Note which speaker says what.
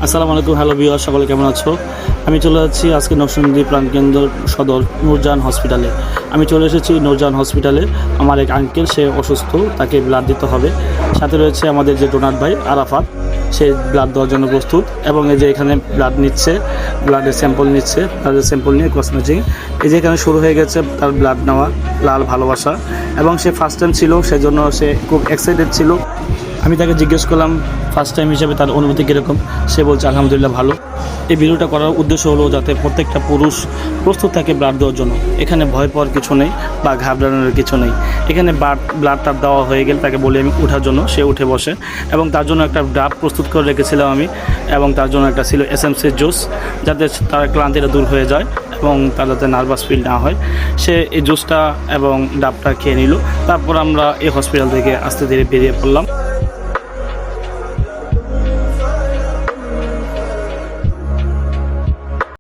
Speaker 1: আসসালামু আলাইকুম। Hello viewer, সকলে কেমন আছো? আমি চলে যাচ্ছি আজকে নরসিংদী প্রাণকেন্দ্র সদর নূরজাহান হসপিটালে। আমি চলে এসেছি নূরজাহান হসপিটালে। আমার এক আঙ্কেল, সে অসুস্থ, তাকে ব্লাড দিতে হবে। সাথে রয়েছে আমাদের যে ডোনার ভাই আরাফাত, সে ব্লাড দেওয়ার জন্য প্রস্তুত। এবং এই যে এখানে ব্লাড নিচ্ছে, ব্লাডের স্যাম্পল নিচ্ছে, ব্লাডের স্যাম্পল নিয়ে কসমেটিক। এই যে এখানে শুরু হয়ে গেছে তার ব্লাড নেওয়া, লাল ভালোবাসা। এবং সে ফার্স্ট টাইম ছিল, সেজন্য সে খুব এক্সাইটেড ছিল। আমি তাকে জিজ্ঞেস করলাম ফার্স্ট টাইম হিসেবে তার অনুভূতি কীরকম। সে বলছে আলহামদুলিল্লাহ ভালো। এই ভিডিওটা করার উদ্দেশ্য হলো যাতে প্রত্যেকটা পুরুষ প্রস্তুত থাকে ব্লাড দেওয়ার জন্য। এখানে ভয় পাওয়ার কিছু নেই বা ঘাবড়ানোর কিছু নেই। এখানে ব্লাডটা দেওয়া হয়ে গেলে তাকে বলি আমি ওঠার জন্য, সে উঠে বসে। এবং তার জন্য একটা ডাব প্রস্তুত করে রেখেছিলাম আমি, এবং তার জন্য একটা ছিল এসএমসির জুস, যাতে তার ক্লান্তিটা দূর হয়ে যায় এবং তার যাতে নার্ভাস ফিল না হয়। সে এই জুসটা এবং ডাবটা খেয়ে নিল। তারপর আমরা এই হসপিটাল থেকে আস্তে ধীরে বেরিয়ে পড়লাম।